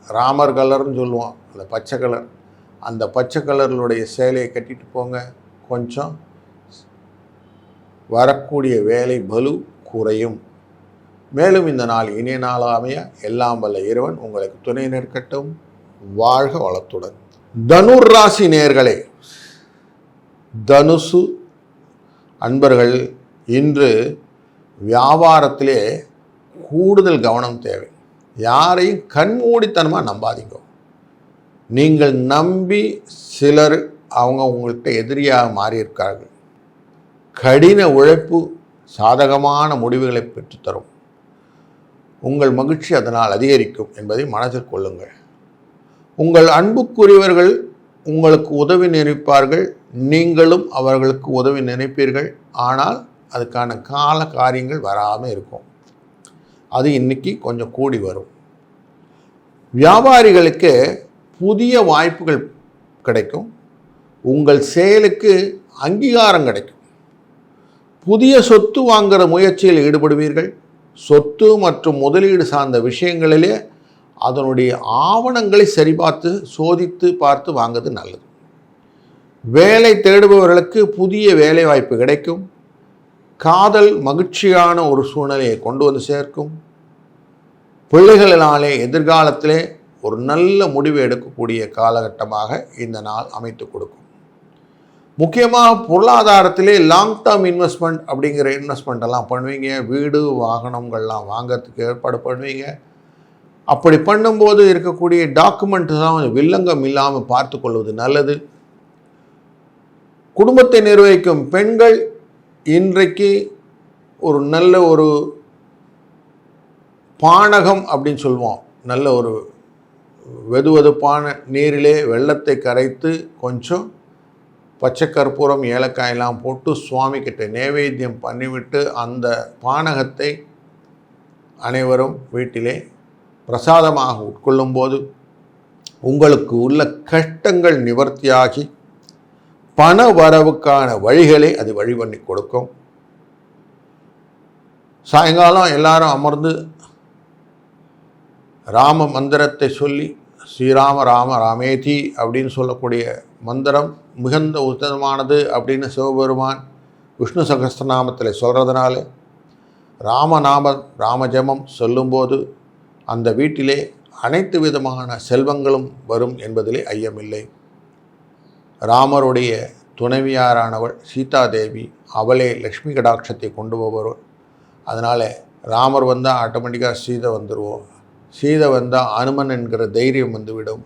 ராமர் கலர்னு சொல்லுவோம், அந்த பச்சை கலர், அந்த பச்சை கலர்களுடைய சேலையை கட்டிட்டு போங்க. கொஞ்சம் வரக்கூடிய வேலை பலு குறையும். மேலும் இந்த நாள் இனிய நாளாக அமைய எல்லாம் வல்ல இறைவன் உங்களுக்கு துணை நிற்கட்டும். வாழ்க வளத்துடன். தனுர் ராசி நேயர்களே, தனுசு அன்பர்கள் இன்று வியாபாரத்திலே கூடுதல் கவனம் தேவை. யாரையும் கண்மூடித்தனமாக நம்பாதீங்க. நீங்கள் நம்பி சிலர் அவங்க உங்கள்கிட்ட எதிரியாக மாறியிருக்கார்கள். கடின உழைப்பு சாதகமான முடிவுகளை பெற்றுத்தரும். உங்கள் மகிழ்ச்சி அதனால் அதிகரிக்கும் என்பதை மனதில் கொள்ளுங்கள். உங்கள் அன்புக்குரியவர்கள் உங்களுக்கு உதவி நினைப்பார்கள், நீங்களும் அவர்களுக்கு உதவி நினைப்பீர்கள். ஆனால் அதுக்கான கால காரியங்கள் வராமல் இருக்கும். அது இன்னைக்கு கொஞ்சம் கூடி வரும். வியாபாரிகளுக்கு புதிய வாய்ப்புகள் கிடைக்கும். உங்கள் செயலுக்கு அங்கீகாரம் கிடைக்கும். புதிய சொத்து வாங்குகிற முயற்சியில் ஈடுபடுவீர்கள். சொத்து மற்றும் முதலீடு சார்ந்த விஷயங்களிலே அதனுடைய ஆவணங்களை சரிபார்த்து சோதித்து பார்த்து வாங்குறது நல்லது. வேலை தேடுபவர்களுக்கு புதிய வேலை வாய்ப்பு கிடைக்கும். காதல் மகிழ்ச்சியான ஒரு சூழ்நிலையை கொண்டு வந்து சேர்க்கும். பிள்ளைகளினாலே எதிர்காலத்திலே ஒரு நல்ல முடிவு எடுக்கக்கூடிய காலகட்டமாக இந்த நாள் அமைத்து கொடுக்கும். முக்கியமாக பொருளாதாரத்திலே லாங் டேர்ம் இன்வெஸ்ட்மெண்ட் அப்படிங்கிற இன்வெஸ்ட்மெண்ட் எல்லாம் பண்ணுவீங்க. வீடு வாகனங்கள்லாம் வாங்கிறதுக்கு ஏற்பாடு பண்ணுவீங்க. அப்படி பண்ணும்போது இருக்கக்கூடிய டாக்குமெண்ட் தான் வில்லங்கம் இல்லாமல் பார்த்து கொள்வது நல்லது. குடும்பத்தை நிர்வகிக்கும் பெண்கள் இன்றைக்கு ஒரு நல்ல ஒரு பானகம் அப்படின்னு சொல்லுவோம், நல்ல ஒரு வெதுவெதுப்பான நீரிலே வெள்ளத்தை கரைத்து கொஞ்சம் பச்சை கற்பூரம் ஏலக்காயெல்லாம் போட்டு சுவாமி கிட்ட நைவேத்தியம் பண்ணிவிட்டு அந்த பானகத்தை அனைவரும் வீட்டிலே பிரசாதமாக உட்கொள்ளும்போது உங்களுக்கு உள்ள கஷ்டங்கள் நிவர்த்தியாகி பண வரவுக்கான வழிகளை அது வழி பண்ணி கொடுக்கும். சாயங்காலம் எல்லாரும் அமர்ந்து ராம மந்திரத்தை சொல்லி ஸ்ரீராம ராம ராமேதி அப்படின்னு சொல்லக்கூடிய மந்திரம் மிகுந்த உத்தமமானது அப்படின்னு சிவபெருமான் விஷ்ணு சகஸ்ரநாமத்தில் சொல்கிறதுனால ராமஜபம் சொல்லும்போது அந்த வீட்டிலே அனைத்து விதமான செல்வங்களும் வரும் என்பதிலே ஐயமில்லை. ராமருடைய துணைவியாரானவள் சீதாதேவி, அவளே லக்ஷ்மி கடாட்சத்தை கொண்டு போபவர்கள். அதனால் ராமர் வந்தால் ஆட்டோமேட்டிக்காக சீதை வந்துடுவோம், சீதை வந்தால் அனுமன் என்கிற தைரியம் வந்துவிடும்.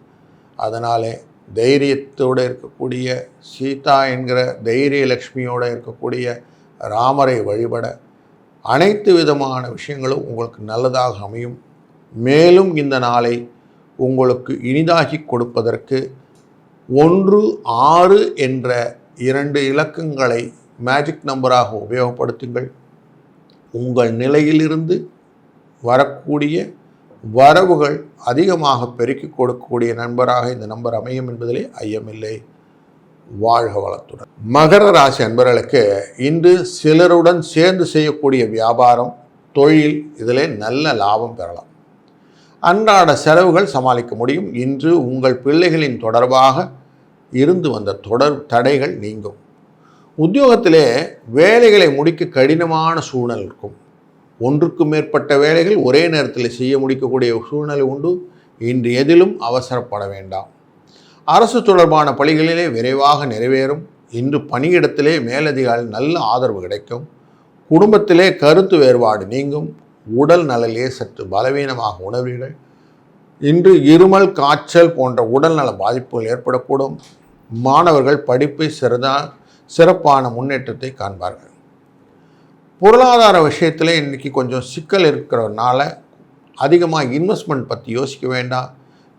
அதனால் தைரியத்தோடு இருக்கக்கூடிய சீதா என்கிற தைரிய லக்ஷ்மியோடு இருக்கக்கூடிய ராமரை வழிபட அனைத்து விதமான விஷயங்களும் உங்களுக்கு நல்லதாக அமையும். மேலும் இந்த நாளை உங்களுக்கு இனிதாகி கொடுப்பதற்கு 16 என்ற 2 இலக்கங்களை மேஜிக் நம்பராக உபயோகப்படுத்துங்கள். உங்கள் நிலையிலிருந்து வரக்கூடிய வரவுகள் அதிகமாக பெருக்கிக் கொடுக்கக்கூடிய நண்பராக இந்த நம்பர் அமையும் என்பதிலே ஐயமில்லை. வாழ்க வளத்துடன். மகர ராசி அன்பர்களுக்கு இன்று சிலருடன் சேர்ந்து செய்யக்கூடிய வியாபாரம், தொழில் இதிலே நல்ல லாபம் பெறலாம். அன்றாட செலவுகள் சமாளிக்க முடியும். இன்று உங்கள் பிள்ளைகளின் தொடர்பாக இருந்து வந்த தொடர் தடைகள் நீங்கும். உத்தியோகத்திலே வேலைகளை முடிக்க கடினமான சூழ்நிலை இருக்கும். ஒன்றுக்கு மேற்பட்ட வேலைகள் ஒரே நேரத்தில் செய்ய முடிக்கக்கூடிய சூழ்நிலை உண்டு. இன்று எதிலும் அவசரப்பட வேண்டாம். அரசு தொடர்பான பணிகளிலே விரைவாக நிறைவேறும். இன்று பணியிடத்திலே மேலதிகாரி நல்ல ஆதரவு கிடைக்கும். குடும்பத்திலே கருத்து வேறுபாடு நீங்கும். உடல் நலலே சற்று பலவீனமாக உணர்வீர்கள். இன்று இருமல், காய்ச்சல் போன்ற உடல்நல பாதிப்புகள் ஏற்படக்கூடும். மாணவர்கள் படிப்பை சிறப்பான முன்னேற்றத்தை காண்பார்கள். பொருளாதார விஷயத்தில் இன்றைக்கி கொஞ்சம் சிக்கல் இருக்கிறதுனால அதிகமாக இன்வெஸ்ட்மெண்ட் பற்றி யோசிக்க வேண்டாம்.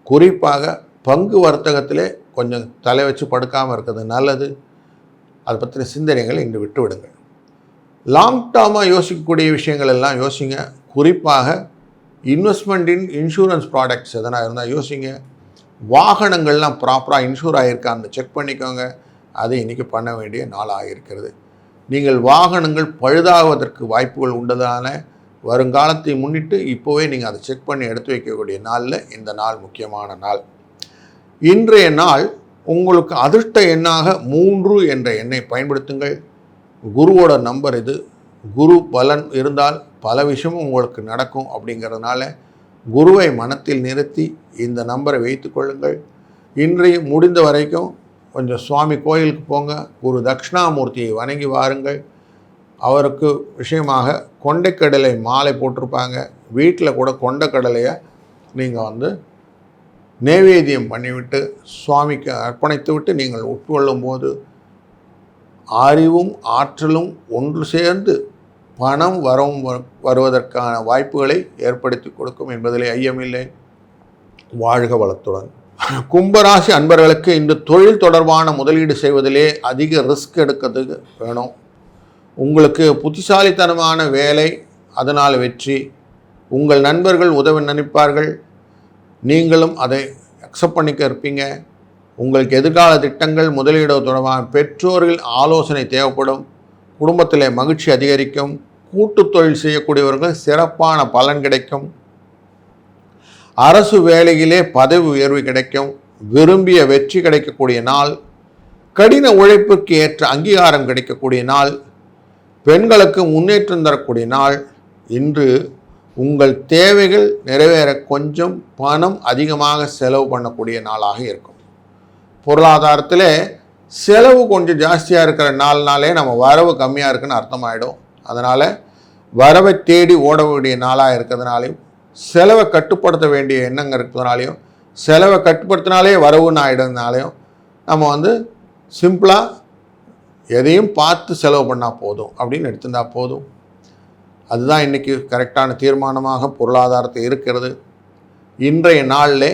குறிப்பாக பங்கு வர்த்தகத்திலே கொஞ்சம் தலை வச்சு படுக்காமல் இருக்கிறது நல்லது. அதை பற்றின சிந்தனைகளை இன்று விட்டு விடுங்கள். லாங் டேர்மாக யோசிக்கக்கூடிய விஷயங்கள் எல்லாம் யோசிங்க. குறிப்பாக இன்வெஸ்ட்மெண்ட் இன் இன்சூரன்ஸ் ப்ராடக்ட்ஸ் எதனா இருந்தால் யோசிங்க. வாகனங்கள்லாம் ப்ராப்பராக இன்சூர் ஆகியிருக்கான்னு செக் பண்ணிக்கோங்க. அது இன்றைக்கி பண்ண வேண்டிய நாளாக இருக்கிறது. நீங்கள் வாகனங்கள் பழுதாவதற்கு வாய்ப்புகள் உண்டதான வருங்காலத்தை முன்னிட்டு இப்போவே நீங்கள் அதை செக் பண்ணி எடுத்து வைக்கக்கூடிய நாளில் இந்த நாள் முக்கியமான நாள். இன்றைய நாள் உங்களுக்கு அதிர்ஷ்ட எண்ணாக 3 என்ற எண்ணை பயன்படுத்துங்கள். குருவோட நம்பர் இது. குரு பலன் இருந்தால் பல விஷயமும் உங்களுக்கு நடக்கும். அப்படிங்கிறதுனால குருவை மனத்தில் நிறுத்தி இந்த நம்பரை வைத்து கொள்ளுங்கள். இன்றைய முடிந்த வரைக்கும் கொஞ்சம் சுவாமி கோயிலுக்கு போங்க. குரு தட்சிணாமூர்த்தியை வணங்கி வாருங்கள். அவருக்கு விஷயமாக கொண்டைக்கடலை மாலை போட்டிருப்பாங்க. வீட்டில் கூட கொண்டைக்கடலையை நீங்கள் நைவேத்தியம் பண்ணிவிட்டு சுவாமிக்கு அர்ப்பணித்து விட்டு நீங்கள் உட்கொள்ளும் போது அறிவும் ஆற்றலும் ஒன்று சேர்ந்து பணம் வருவதற்கான வாய்ப்புகளை ஏற்படுத்தி கொடுக்கும் என்பதிலே ஐயமில்லை. வாழ்க வளத்துடன். கும்பராசி அன்பர்களுக்கு இன்று தொழில் தொடர்பான முதலீடு செய்வதிலே அதிக ரிஸ்க் எடுக்கிறதுக்கு வேணும். உங்களுக்கு புத்திசாலித்தனமான வேலை, அதனால் வெற்றி. உங்கள் நண்பர்கள் உதவி நினைப்பார்கள். நீங்களும் அதை அக்செப்ட் பண்ணிக்க இருப்பீங்க. உங்களுக்கு எதிர்கால திட்டங்கள், முதலீடு தொடர்பான பெற்றோர்கள் ஆலோசனை தேவைப்படும். குடும்பத்தில் மகிழ்ச்சி அதிகரிக்கும். கூட்டு தொழில் செய்யக்கூடியவர்கள் சிறப்பான பலன் கிடைக்கும். அரசு வேலையிலே பதவி உயர்வு கிடைக்கும். விரும்பிய வெற்றி கிடைக்கக்கூடிய நாள். கடின உழைப்புக்கு ஏற்ற அங்கீகாரம் கிடைக்கக்கூடிய நாள். பெண்களுக்கு முன்னேற்றம் தரக்கூடிய நாள். இன்று உங்கள் தேவைகள் நிறைவேற கொஞ்சம் பணம் அதிகமாக செலவு பண்ணக்கூடிய நாளாக இருக்கும். பொருளாதாரத்தில் செலவு கொஞ்சம் ஜாஸ்தியாக இருக்கிற நாள்னாலே நம்ம வரவு கம்மியாக இருக்குன்னு அர்த்தமாயிடும். அதனால் வரவை தேடி ஓட வேண்டிய நாளாக இருக்கிறதுனாலையும், செலவை கட்டுப்படுத்த வேண்டிய எண்ணங்கள் இருக்கிறதுனாலையும், செலவை கட்டுப்படுத்தினாலே வரவுன்னு ஆகிடுறதுனாலையும் நம்ம சிம்பிளாக எதையும் பார்த்து செலவு பண்ணால் போதும் அப்படின்னு எடுத்துருந்தால் போதும். அதுதான் இன்றைக்கி கரெக்டான தீர்மானமாக பொருளாதாரத்தை இருக்கிறது. இன்றைய நாளில்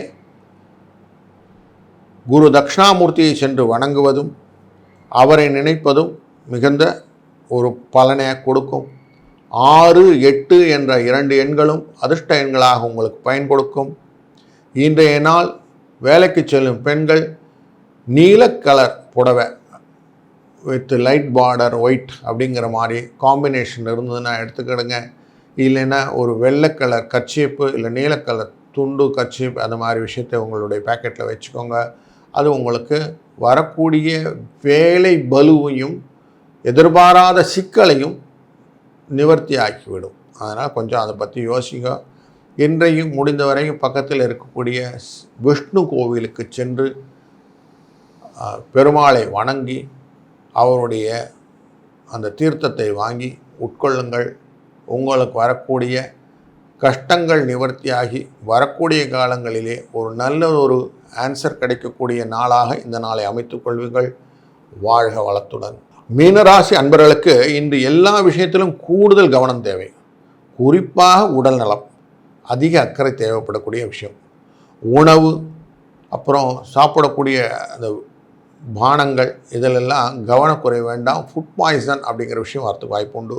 குரு தட்சிணாமூர்த்தியை சென்று வணங்குவதும் அவரை நினைப்பதும் மிகுந்த ஒரு பலனை கொடுக்கும். 6, 8 என்ற 2 எண்களும் அதிர்ஷ்ட எண்களாக உங்களுக்கு பயன் கொடுக்கும். இன்றைய நாள் வேலைக்கு செல்லும் பெண்கள் நீல கலர் புடவை வித் லைட் பார்டர் ஒயிட் அப்படிங்கிற மாதிரி காம்பினேஷன் இருந்ததுன்னா எடுத்துக்கிடுங்க. இல்லைன்னா ஒரு வெள்ளை கலர் கர்ச்சீப்பு இல்லை நீல கலர் துண்டு கர்ச்சீப் அந்த மாதிரி விஷயத்தை உங்களுடைய பேக்கெட்டில் வச்சுக்கோங்க. அது உங்களுக்கு வரக்கூடிய வேலை பலுவையும் எதிர்பாராத சிக்கலையும் நிவர்த்தி ஆக்கிவிடும். அதனால் கொஞ்சம் அதை பற்றி யோசிங்க. இன்றையும் முடிந்த வரையும் பக்கத்தில் இருக்கக்கூடிய விஷ்ணு கோவிலுக்கு சென்று பெருமாளை வணங்கி அவருடைய அந்த தீர்த்தத்தை வாங்கி உட்கொள்ளுங்கள். உங்களுக்கு வரக்கூடிய கஷ்டங்கள் நிவர்த்தியாகி வரக்கூடிய காலங்களிலே ஒரு நல்ல ஒரு ஆன்சர் கிடைக்கக்கூடிய நாளாக இந்த நாளை அமைத்துக் கொள்வீர்கள். வாழ்க வளத்துடன். மீனராசி அன்பர்களுக்கு இன்று எல்லா விஷயத்திலும் கூடுதல் கவனம் தேவை. குறிப்பாக உடல் நலம் அதிக அக்கறை தேவைப்படக்கூடிய விஷயம். உணவு, அப்புறம் சாப்பிடக்கூடிய அந்த பானங்கள், இதிலெல்லாம் கவனக்குறை வேண்டாம். ஃபுட் பாய்சன் அப்படிங்கிற விஷயம் வரத்துக்கு வாய்ப்பு உண்டு.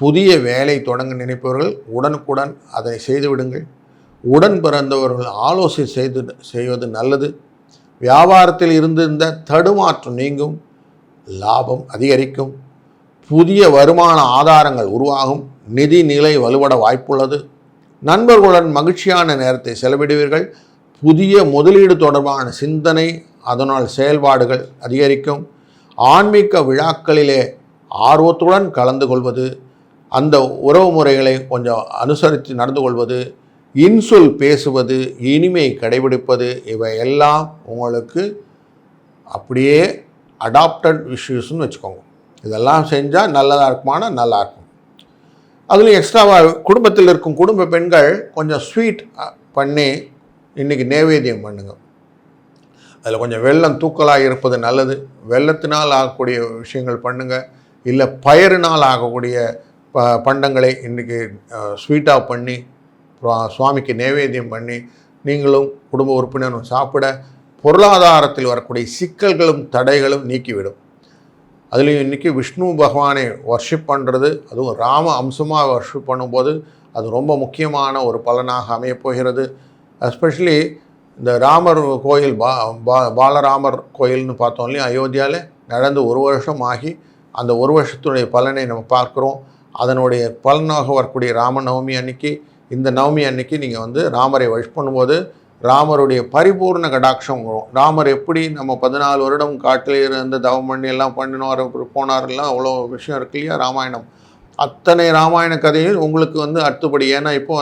புதிய வேலை தொடங்க நினைப்பவர்கள் உடனுக்குடன் அதை செய்துவிடுங்கள். உடன் பிறந்தவர்கள் ஆலோசனை செய்வது நல்லது. வியாபாரத்தில் இருந்த தடுமாற்றம் நீங்கும். லாபம் அதிகரிக்கும். புதிய வருமான ஆதாரங்கள் உருவாகும். நிதி நிலை வலுவட வாய்ப்புள்ளது. நண்பர்களுடன் மகிழ்ச்சியான நேரத்தை செலவிடுவீர்கள். புதிய முதலீடு தொடர்பான சிந்தனை, அதனால் செயல்பாடுகள் அதிகரிக்கும். ஆன்மீக விழாக்களிலே ஆர்வத்துடன் கலந்து கொள்வது, அந்த உறவு முறைகளை கொஞ்சம் அனுசரித்து நடந்து கொள்வது, இன்சொல் பேசுவது, இனிமை கடைபிடிப்பது, இவை எல்லாம் உங்களுக்கு அப்படியே அடாப்டட் இஷ்யூஸ்னு வச்சுக்கோங்க. இதெல்லாம் செஞ்சால் நல்லதாக இருக்குமானா நல்லா இருக்கும். அதுலேயும் எக்ஸ்ட்ராவாக குடும்பத்தில் இருக்கும் குடும்ப பெண்கள் கொஞ்சம் ஸ்வீட் பண்ணி இன்றைக்கி நைவேத்தியம் பண்ணுங்க. அதில் கொஞ்சம் வெல்லம் தூக்கலாக இருப்பது நல்லது. வெல்லத்தினால் ஆகக்கூடிய விஷயங்கள் பண்ணுங்கள். இல்லை பயறினால் ஆகக்கூடிய பண்டங்களை இன்றைக்கி ஸ்வீட்டாக பண்ணி சுவாமிக்கு நைவேத்தியம் பண்ணி நீங்களும் குடும்ப உறுப்பினரும் சாப்பிட பொருளாதாரத்தில் வரக்கூடிய சிக்கல்களும் தடைகளும் நீக்கிவிடும். அதுலேயும் இன்றைக்கி விஷ்ணு பகவானை வர்ஷிப் பண்ணுறது, அதுவும் ராம அம்சமாக வர்ஷிப் பண்ணும்போது அது ரொம்ப முக்கியமான ஒரு பலனாக அமையப்போகிறது. எஸ்பெஷலி இந்த ராமர் கோயில் பாலராமர் கோயில்னு பார்த்தோம் இல்லையா, அயோத்தியாவில் நடந்து 1 வருஷம் ஆகி அந்த 1 வருஷத்துடைய பலனை நம்ம பார்க்குறோம். அதனுடைய பலனாக வரக்கூடிய ராமநவமி அன்னைக்கு, இந்த நவமி அன்னைக்கு நீங்கள் ராமரை விஷ் பண்ணும்போது ராமருடைய பரிபூர்ண கடாட்சம் வரும். ராமர் எப்படி நம்ம 14 வருடம் காட்டில் இருந்து தவம் பண்ணி எல்லாம் பண்ணினோர் போனார்லாம் அவ்வளோ விஷயம் இருக்கு இல்லையா ராமாயணம். அத்தனை ராமாயண கதையும் உங்களுக்கு அடுத்தபடி. ஏன்னா இப்போ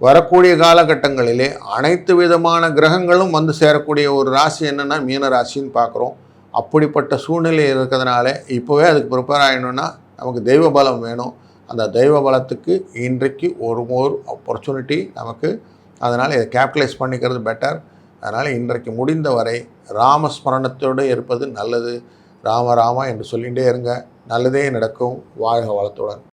வரக்கூடிய காலகட்டங்களிலே அனைத்து விதமான கிரகங்களும் சேரக்கூடிய ஒரு ராசி என்னென்னா மீன ராசின்னு பார்க்குறோம். அப்படிப்பட்ட சூழ்நிலை இருக்கிறதுனால இப்போவே அதுக்கு ப்ரிப்பேர் ஆகிடணுன்னா நமக்கு தெய்வ பலம் வேணும். அந்த தெய்வ பலத்துக்கு இன்றைக்கு ஒரு ஆப்பர்ச்சுனிட்டி நமக்கு. அதனால் இதை கேபிட்டலைஸ் பண்ணிக்கிறது பெட்டர். அதனால் இன்றைக்கு முடிந்தவரை ராமஸ்மரணத்தோடு இருப்பது நல்லது. ராம ராமா என்று சொல்லிகிட்டே இருங்க, நல்லதே நடக்கும். வாழ்க வளத்துடன்.